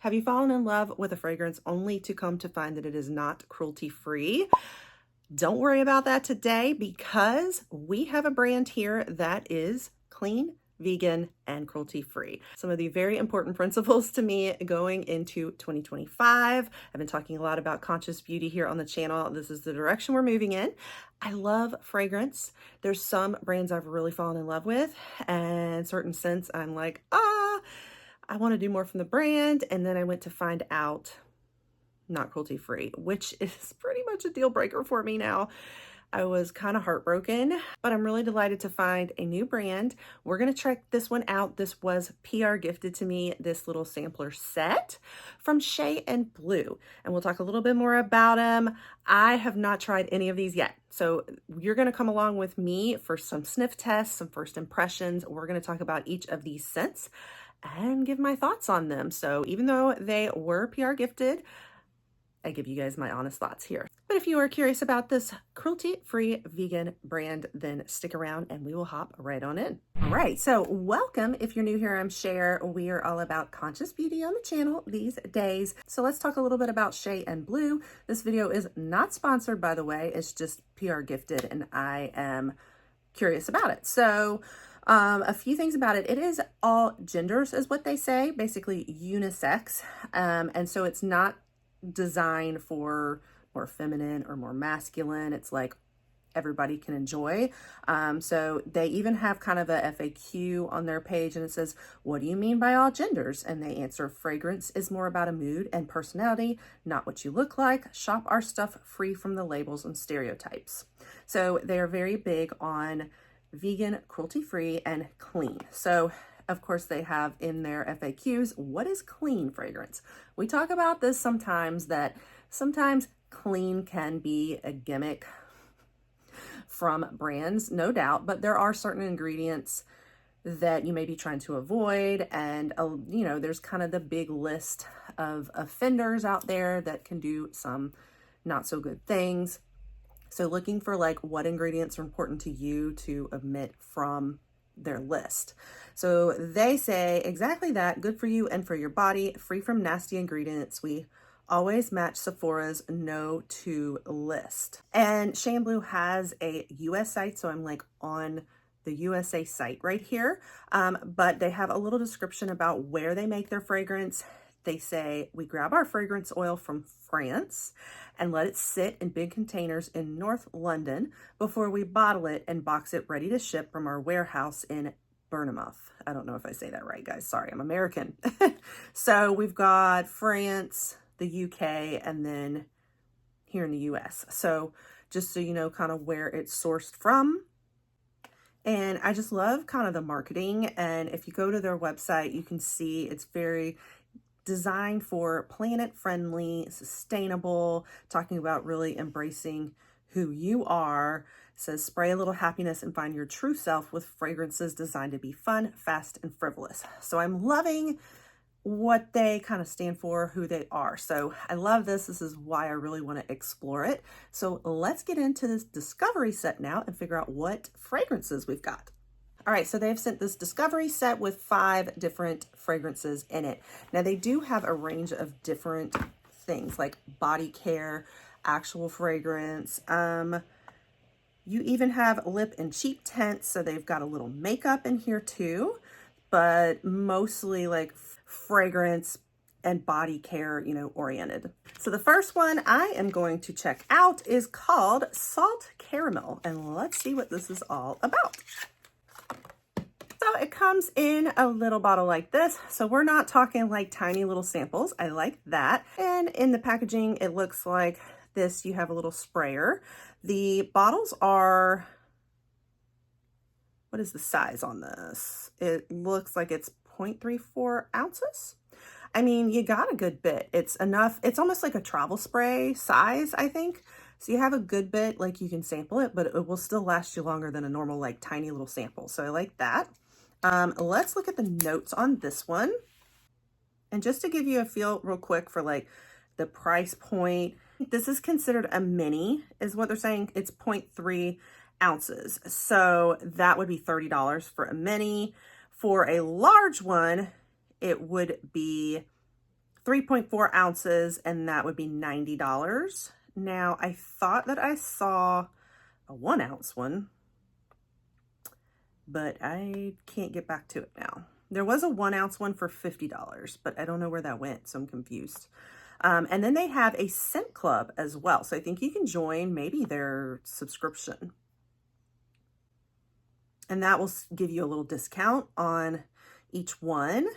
Have you fallen in love with a fragrance only to come to find that it is not cruelty-free? Don't worry about that today because we have a brand here that is clean, vegan, and cruelty-free. Some of the very important principles to me going into 2025. I've been talking a lot about conscious beauty here on the channel. This is the direction we're moving in. I love fragrance. There's some brands I've really fallen in love with, and certain scents I'm like, I want to do more from the brand. And then I went to find out not cruelty-free, which is pretty much a deal breaker for me now. I was kind of heartbroken, but I'm really delighted to find a new brand. We're going to check this one out. This was PR gifted to me, this little sampler set from Shay Blue. And we'll talk a little bit more about them. I have not tried any of these yet. So you're going to come along with me for some sniff tests, some first impressions. We're going to talk about each of these scents and give my thoughts on them. So even though they were PR gifted, I give you guys my honest thoughts here. But if you are curious about this cruelty-free vegan brand, then stick around and we will hop right on in. All right, so welcome. If you're new here, I'm Cher. We are all about conscious beauty on the channel these days. So let's talk a little bit about Shay Blue. This video is not sponsored, by the way. It's just PR gifted and I am curious about it. So a few things about it. It is all genders is what they say, basically unisex. And so it's not designed for more feminine or more masculine. It's like everybody can enjoy. So they even have kind of a FAQ on their page and it says, what do you mean by all genders? And they answer, fragrance is more about a mood and personality, not what you look like. Shop our stuff free from the labels and stereotypes. So they're very big on vegan, cruelty-free, and clean. So of course they have in their FAQs, what is clean fragrance? We talk about this sometimes, that sometimes clean can be a gimmick from brands, no doubt, but there are certain ingredients that you may be trying to avoid. And, you know, there's kind of the big list of offenders out there that can do some not so good things. So looking for like what ingredients are important to you to omit from their list. So they say exactly that, good for you and for your body, free from nasty ingredients. We always match Sephora's no to list. And Shay Blue has a US site, so I'm like on the USA site right here. But they have a little description about where they make their fragrance. They say, we grab our fragrance oil from France and let it sit in big containers in North London before we bottle it and box it ready to ship from our warehouse in Bournemouth. I don't know if I say that right, guys. Sorry, I'm American. So we've got France, the UK, and then here in the US. So just so you know kind of where it's sourced from. And I just love kind of the marketing. And if you go to their website, you can see it's very designed for planet-friendly, sustainable, talking about really embracing who you are. It says, spray a little happiness and find your true self with fragrances designed to be fun, fast, and frivolous. So I'm loving what they kind of stand for, who they are. So I love this. This is why I really want to explore it. So let's get into this discovery set now and figure out what fragrances we've got. All right, so they've sent this discovery set with 5 different fragrances in it. Now they do have a range of different things like body care, actual fragrance. You even have lip and cheek tints. So they've got a little makeup in here too, but mostly like fragrance and body care, you know, oriented. So the first one I am going to check out is called Salt Caramel. And let's see what this is all about. So it comes in a little bottle like this. So we're not talking like tiny little samples. I like that. And in the packaging, it looks like this. You have a little sprayer. The bottles are, what is the size on this? It looks like it's 0.34 ounces. I mean, you got a good bit. It's enough. It's almost like a travel spray size, I think. So you have a good bit, like you can sample it, but it will still last you longer than a normal, like tiny little sample. So I like that. Let's look at the notes on this one. And just to give you a feel real quick for like the price point, this is considered a mini is what they're saying. It's 0.3 ounces. So that would be $30 for a mini. For a large one, it would be 3.4 ounces, and that would be $90. Now, I thought that I saw a 1 ounce one, but I can't get back to it now. There was a 1 ounce one for $50, but I don't know where that went, so I'm confused. And then they have a scent club as well. So I think you can join maybe their subscription. And that will give you a little discount on each one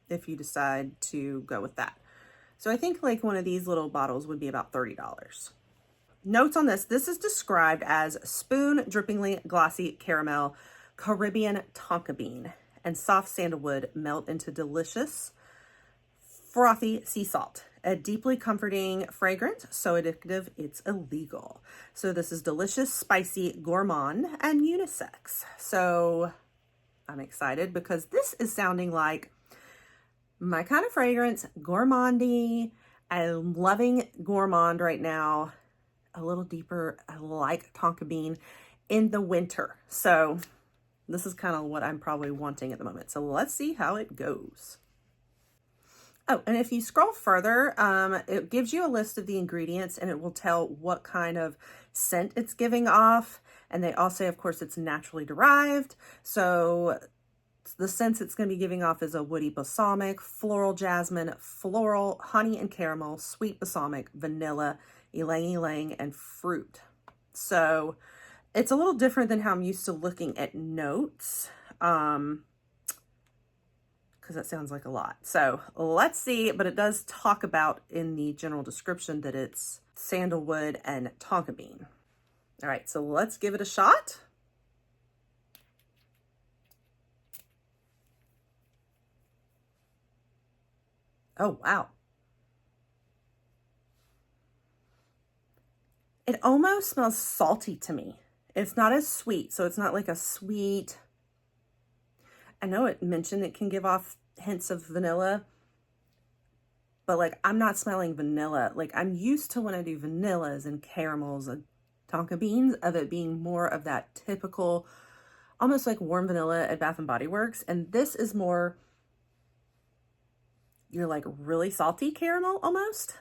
if you decide to go with that. So I think like one of these little bottles would be about $30. Notes on this. This is described as spoon drippingly glossy caramel, Caribbean tonka bean, and soft sandalwood melt into delicious frothy sea salt. A deeply comforting fragrance, so addictive it's illegal. So this is delicious, spicy, gourmand, and unisex. So I'm excited because this is sounding like my kind of fragrance, gourmandy. I'm loving gourmand right now. A little deeper, I like tonka bean in the winter. So this is kind of what I'm probably wanting at the moment. So let's see how it goes. Oh, and if you scroll further, it gives you a list of the ingredients and it will tell what kind of scent it's giving off. And they all say, of course, it's naturally derived. So the scents it's going to be giving off is a woody balsamic, floral jasmine, floral, honey and caramel, sweet balsamic, vanilla, ylang ylang, and fruit. So it's a little different than how I'm used to looking at notes. Because that sounds like a lot. So let's see, but it does talk about in the general description that it's sandalwood and tonka bean. All right, so let's give it a shot. Oh, wow. It almost smells salty to me. It's not as sweet, so it's not like a sweet. I know it mentioned it can give off hints of vanilla, but like I'm not smelling vanilla. Like I'm used to when I do vanillas and caramels and tonka beans of it being more of that typical, almost like warm vanilla at Bath and Body Works. And this is more, you're like really salty caramel almost.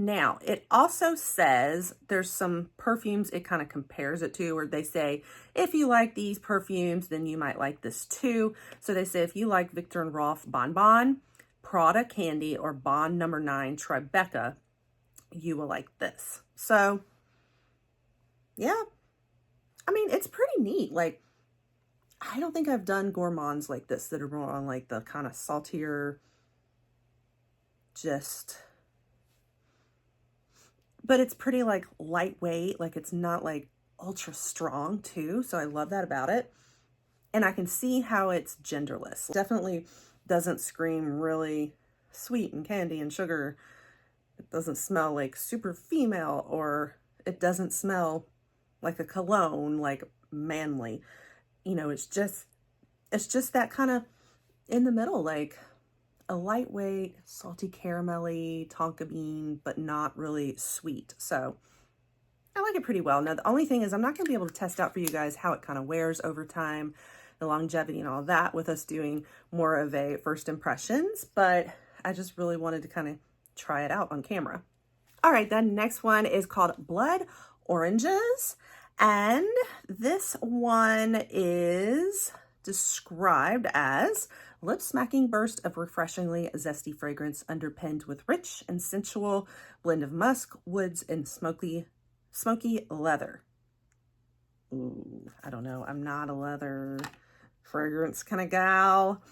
Now, it also says there's some perfumes it kind of compares it to, where they say, if you like these perfumes, then you might like this too. So they say, if you like Viktor and Rolf Bon Bon, Prada Candy, or Bond No. 9 Tribeca, you will like this. So, yeah. I mean, it's pretty neat. Like, I don't think I've done gourmands like this that are more on like the kind of saltier, but it's pretty like lightweight, like it's not like ultra strong too. So I love that about it. And I can see how it's genderless. Definitely doesn't scream really sweet and candy and sugar. It doesn't smell like super female, or it doesn't smell like a cologne, like manly. You know, it's just that kind of in the middle, like a lightweight, salty, caramelly tonka bean, but not really sweet. So I like it pretty well. Now, the only thing is I'm not going to be able to test out for you guys how it kind of wears over time, the longevity and all that with us doing more of a first impressions, but I just really wanted to kind of try it out on camera. All right, the next one is called Blood Oranges. And this one is described as lip-smacking burst of refreshingly zesty fragrance underpinned with rich and sensual blend of musk, woods, and smoky leather. Ooh, I don't know. I'm not a leather fragrance kind of gal.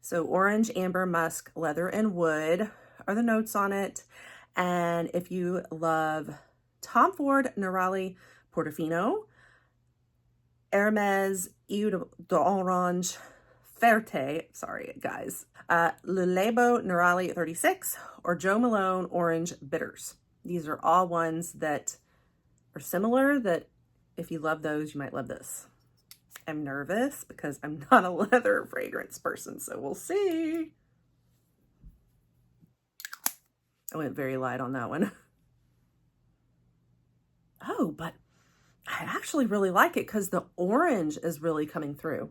So orange, amber, musk, leather, and wood are the notes on it. And if you love Tom Ford, Nerali, Portofino, Hermes, Eau d'Orange, Ferté, sorry guys, Le Labo Nerali 36, or Joe Malone Orange Bitters. These are all ones that are similar, that if you love those, you might love this. I'm nervous because I'm not a leather fragrance person, so we'll see. I went very light on that one. Oh, but I actually really like it because the orange is really coming through.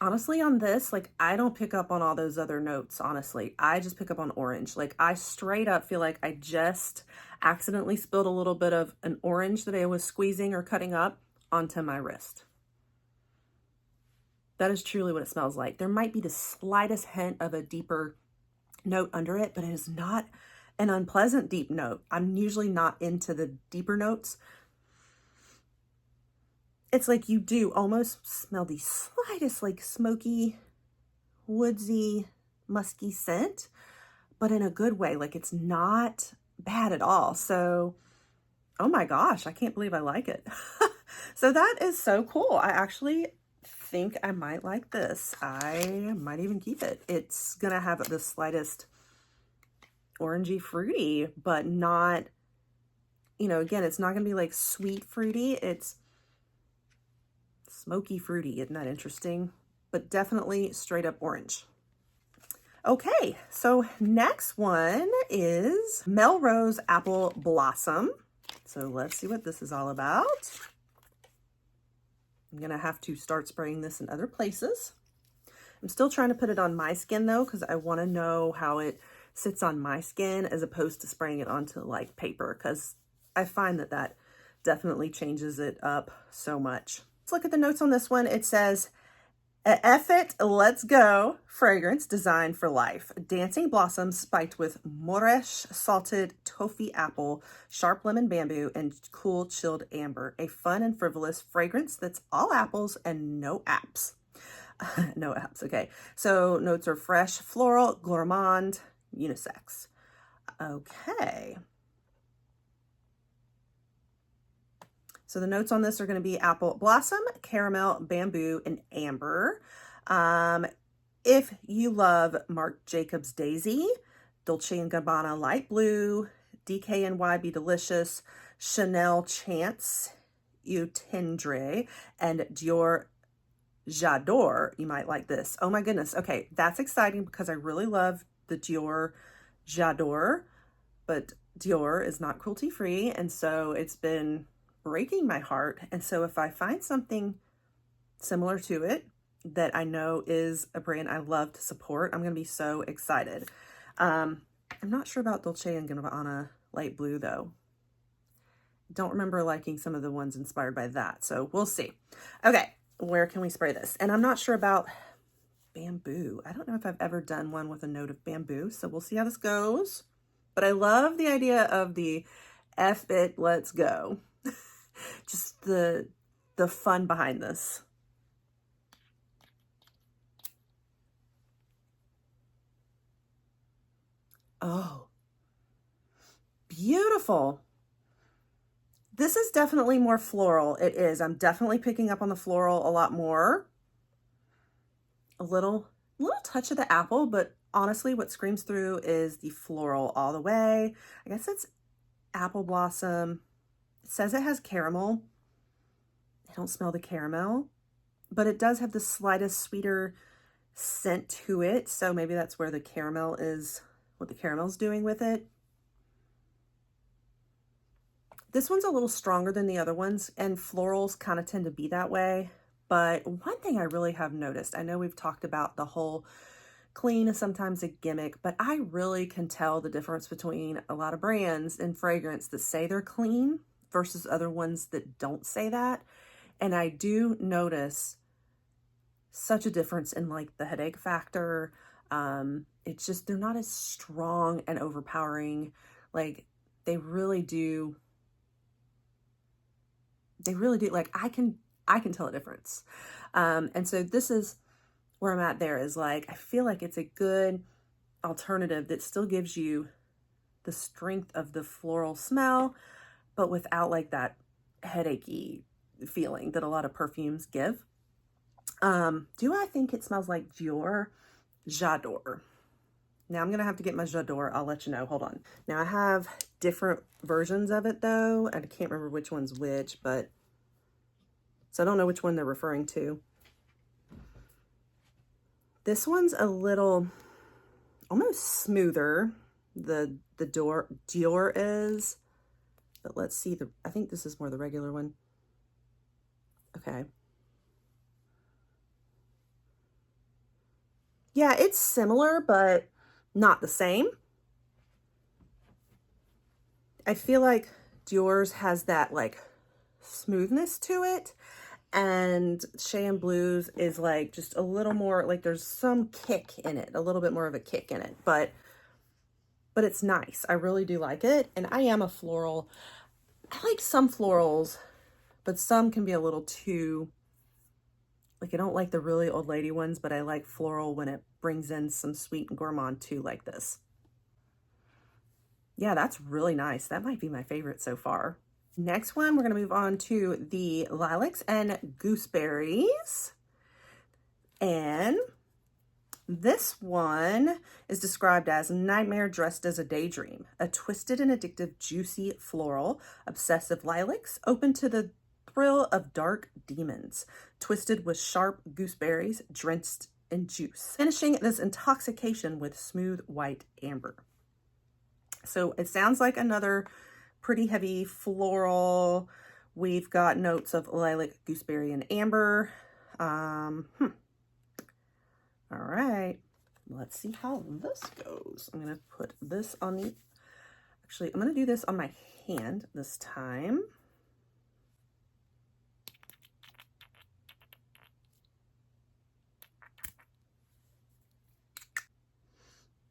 Honestly, on this, like, I don't pick up on all those other notes, honestly. I just pick up on orange. Like, I straight up feel like I just accidentally spilled a little bit of an orange that I was squeezing or cutting up onto my wrist. That is truly what it smells like. There might be the slightest hint of a deeper note under it, but it is not an unpleasant deep note. I'm usually not into the deeper notes. It's like you do almost smell the slightest like smoky, woodsy, musky scent, but in a good way. Like it's not bad at all. So, oh my gosh, I can't believe I like it. So that is so cool. I actually think I might like this. I might even keep it. It's gonna have the slightest orangey fruity, but not, you know, again, it's not gonna be like sweet fruity. It's smoky fruity. Isn't that interesting? But definitely straight up orange. Okay, so next one is Melrose Apple Blossom. So let's see what this is all about. I'm gonna have to start spraying this in other places. I'm still trying to put it on my skin though, because I want to know how it sits on my skin as opposed to spraying it onto like paper, because I find that that definitely changes it up so much. Let's look at the notes on this one. It says, "Effet, let's go, fragrance designed for life. Dancing blossoms spiked with moresh, salted toffee apple, sharp lemon bamboo, and cool chilled amber. A fun and frivolous fragrance that's all apples and no apps." No apps, okay. So notes are fresh, floral, gourmand, unisex. Okay. So the notes on this are going to be apple blossom, caramel, bamboo, and amber. If you love Marc Jacobs Daisy, Dolce & Gabbana light blue, DKNY Be Delicious, Chanel Chance, You Tendre, and Dior J'adore, you might like this. Oh my goodness. Okay, that's exciting because I really love the Dior J'adore, but Dior is not cruelty free, and so it's been breaking my heart. And so if I find something similar to it that I know is a brand I love to support, I'm going to be so excited. I'm not sure about Dolce & Gabbana light blue though. Don't remember liking some of the ones inspired by that, so we'll see. Okay, where can we spray this? And I'm not sure about bamboo. I don't know if I've ever done one with a note of bamboo, so we'll see how this goes. But I love the idea of the F it, let's go. Just the fun behind this. Oh, beautiful. This is definitely more floral. It is. I'm definitely picking up on the floral a lot more. A little touch of the apple, but honestly, what screams through is the floral all the way. I guess it's apple blossom. It says it has caramel. I don't smell the caramel, but it does have the slightest sweeter scent to it. So maybe that's where the caramel is, what the caramel's doing with it. This one's a little stronger than the other ones, and florals kind of tend to be that way. But one thing I really have noticed, I know we've talked about the whole clean is sometimes a gimmick, but I really can tell the difference between a lot of brands in fragrance that say they're clean versus other ones that don't say that. And I do notice such a difference in like the headache factor. It's just, they're not as strong and overpowering. Like they really do, like I can tell a difference. And so this is where I'm at there, is like, I feel like it's a good alternative that still gives you the strength of the floral smell, but without like that headachy feeling that a lot of perfumes give. Do I think it smells like Dior J'adore? Now I'm gonna have to get my J'adore. I'll let you know. Hold on. Now I have different versions of it though. I can't remember which one's which, but so I don't know which one they're referring to. This one's a little almost smoother. The Dior is, but let's see I think this is more the regular one. Okay. Yeah, it's similar, but not the same. I feel like Dior's has that like smoothness to it, and Shay Blue's is like just a little more, like there's some kick in it, a little bit more of a kick in it, but it's nice. I really do like it, and I am a floral. I like some florals, but some can be a little too, like I don't like the really old lady ones, but I like floral when it brings in some sweet and gourmand too, like this. Yeah, that's really nice. That might be my favorite so far. Next one, we're going to move on to the lilacs and gooseberries. And this one is described as nightmare dressed as a daydream, a twisted and addictive, juicy floral, obsessive lilacs, open to the thrill of dark demons, twisted with sharp gooseberries drenched in juice, finishing this intoxication with smooth white amber. So it sounds like another pretty heavy floral. We've got notes of lilac, gooseberry, and amber. All right, let's see how this goes. I'm gonna put this on the, actually, I'm gonna do this on my hand this time.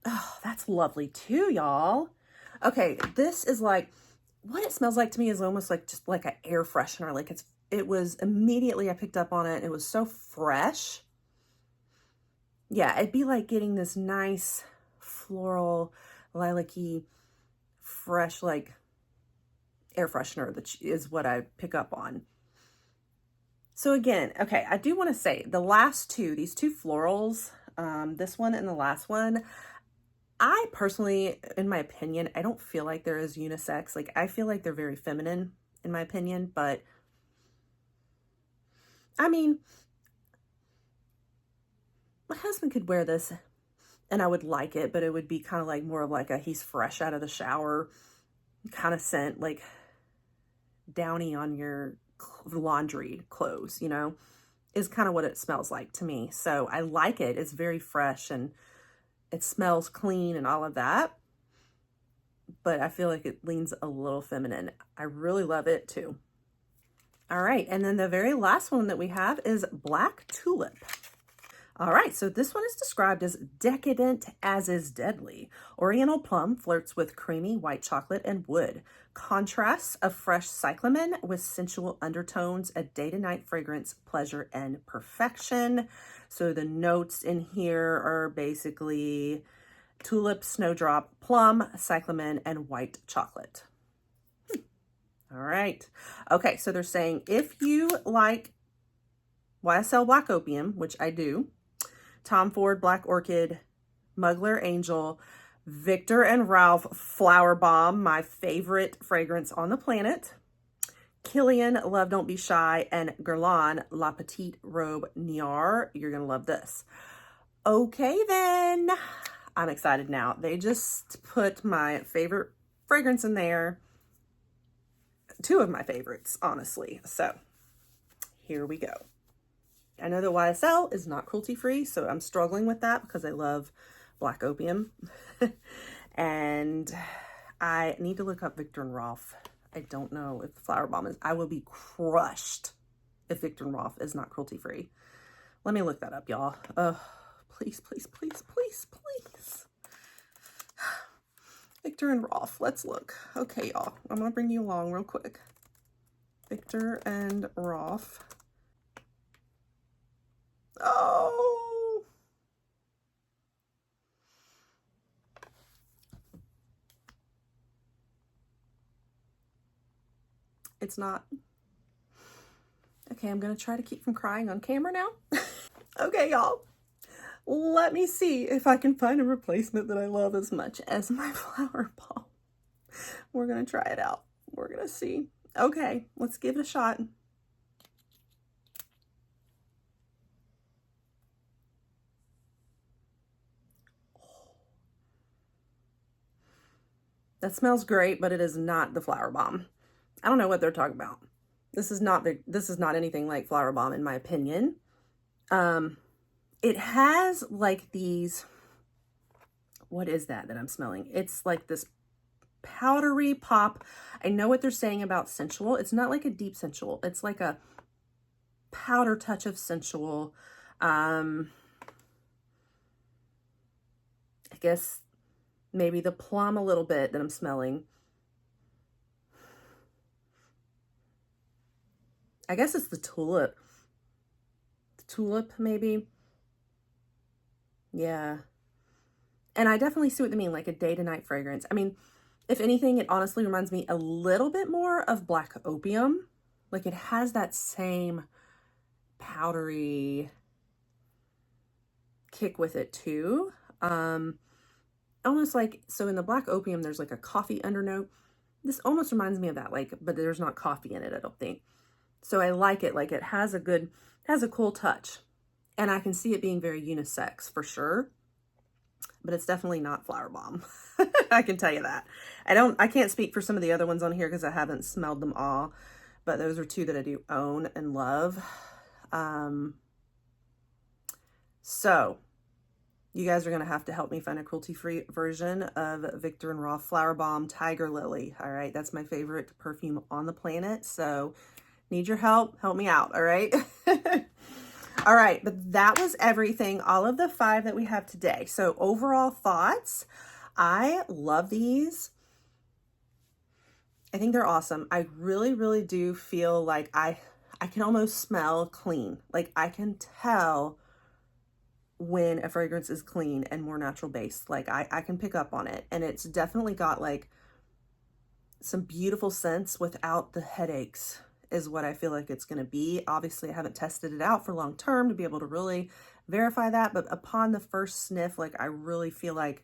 Oh, that's lovely too, y'all. Okay, this is like, what it smells like to me is almost like just like an air freshener. Like it was immediately I picked up on it. It was so fresh. Yeah, it'd be like getting this nice floral, lilac-y, fresh, like air freshener that is what I pick up on. So again, okay, I do want to say the last two, these two florals, this one and the last one, I personally, in my opinion, I don't feel like they're as unisex. Like, I feel like they're very feminine, in my opinion, but I mean, my husband could wear this and I would like it, but it would be kind of like more of like a he's fresh out of the shower kind of scent, like downy on your laundry clothes, you know, is kind of what it smells like to me. So I like it. It's very fresh and it smells clean and all of that, but I feel like it leans a little feminine. I really love it too. All right, and then the very last one that we have is Black Tulip. All right, so this one is described as decadent as is deadly. Oriental plum flirts with creamy white chocolate and wood. Contrasts a fresh cyclamen with sensual undertones, a day-to-night fragrance, pleasure, and perfection. So the notes in here are basically tulip, snowdrop, plum, cyclamen, and white chocolate. All right. Okay, so they're saying if you like YSL Black Opium, which I do, Tom Ford Black Orchid, Mugler Angel, Viktor and Ralph Flower Bomb, my favorite fragrance on the planet, Kilian Love Don't Be Shy, and Guerlain La Petite Robe Noir, you're going to love this. Okay, then. I'm excited now. They just put my favorite fragrance in there. Two of my favorites, honestly. So here we go. I know that YSL is not cruelty-free, so I'm struggling with that because I love Black Opium. And I need to look up Viktor and Rolf. I don't know if the Flower Bomb is. I will be crushed if Viktor and Rolf is not cruelty-free. Let me look that up, y'all. Please, please, please, please, please. Viktor and Rolf, let's look. Okay, y'all, I'm gonna bring you along real quick. Viktor and Rolf. Oh! It's not. Okay, I'm gonna try to keep from crying on camera now. Okay, y'all. Let me see if I can find a replacement that I love as much as my Flower Bomb. We're gonna try it out. We're gonna see. Okay, let's give it a shot. That smells great, but it is not the Flower Bomb. I don't know what they're talking about. This is not anything like Flower Bomb in my opinion. It has like these, what is that I'm smelling? It's like this powdery pop. I know what they're saying about sensual. It's not like a deep sensual. It's like a powder touch of sensual. I guess maybe the plum a little bit that I'm smelling. I guess it's the tulip. The tulip, maybe. Yeah. And I definitely see what they mean, like a day to night fragrance. I mean, if anything, it honestly reminds me a little bit more of Black Opium. Like it has that same powdery kick with it too. Almost like, so in the Black Opium, there's like a coffee undernote. This almost reminds me of that, like, but there's not coffee in it, I don't think. So I like it. Like it has a good, has a cool touch. And I can see it being very unisex for sure. But it's definitely not Flower Bomb. I can tell you that. I can't speak for some of the other ones on here because I haven't smelled them all. But those are two that I do own and love. So you guys are going to have to help me find a cruelty-free version of Viktor and Rolf Flower Bomb Tiger Lily. All right. That's my favorite perfume on the planet. So need your help. Help me out. All right. All right, but that was everything, all of the 5 that we have today. So overall thoughts, I love these. I think they're awesome. I really, really do feel like I can almost smell clean. Like I can tell when a fragrance is clean and more natural based. Like I can pick up on it. And it's definitely got like some beautiful scents without the headaches, is what I feel like it's going to be. Obviously, I haven't tested it out for long term to be able to really verify that. But upon the first sniff, like I really feel like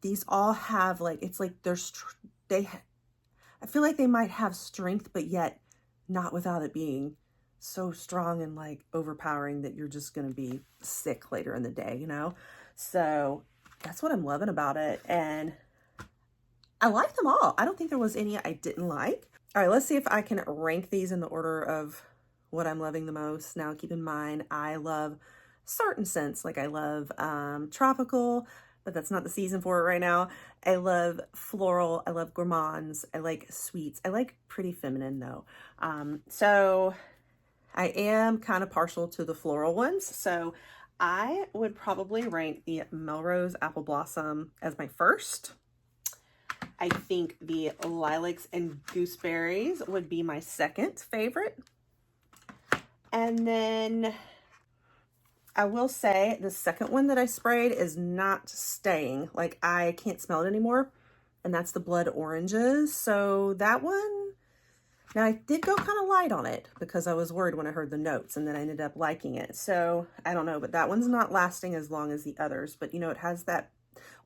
these all have like, it's like I feel like they might have strength, but yet not without it being so strong and like overpowering that you're just going to be sick later in the day, you know? So that's what I'm loving about it. And I like them all. I don't think there was any I didn't like. All right, let's see if I can rank these in the order of what I'm loving the most. Now, keep in mind, I love certain scents. Like I love tropical, but that's not the season for it right now. I love floral. I love gourmands. I like sweets. I like pretty feminine though. So I am kind of partial to the floral ones. So I would probably rank the Melrose Apple Blossom as my first. I think the Lilacs and Gooseberries would be my second favorite. And then I will say the second one that I sprayed is not staying. Like I can't smell it anymore. And that's the Blood Oranges. So that one, now I did go kind of light on it because I was worried when I heard the notes and then I ended up liking it. So I don't know, but that one's not lasting as long as the others. But you know, it has that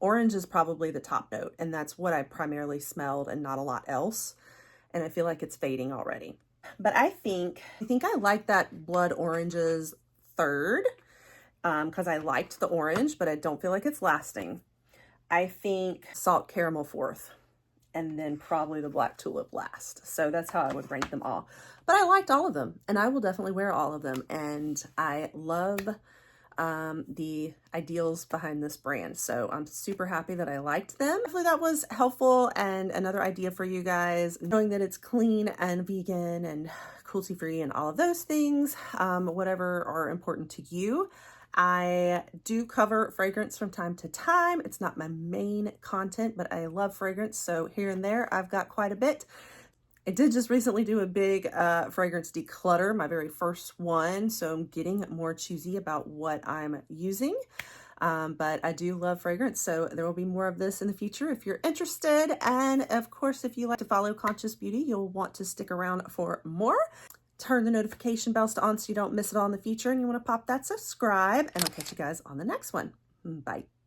orange is probably the top note, and that's what I primarily smelled and not a lot else. And I feel like it's fading already. But I think I like that Blood Oranges third because I liked the orange, but I don't feel like it's lasting. I think Salt Caramel fourth, and then probably the Black Tulip last. So that's how I would rank them all. But I liked all of them, and I will definitely wear all of them. And I love the ideals behind this brand. So I'm super happy that I liked them. Hopefully that was helpful and another idea for you guys, knowing that it's clean and vegan and cruelty-free and all of those things, whatever are important to you. I do cover fragrance from time to time. It's not my main content, but I love fragrance. So here and there, I've got quite a bit. I did just recently do a big fragrance declutter, my very first one. So I'm getting more choosy about what I'm using. But I do love fragrance. So there will be more of this in the future if you're interested. And of course, if you like to follow Conscious Beauty, you'll want to stick around for more. Turn the notification bells on so you don't miss it all in the future. And you want to pop that subscribe. And I'll catch you guys on the next one. Bye.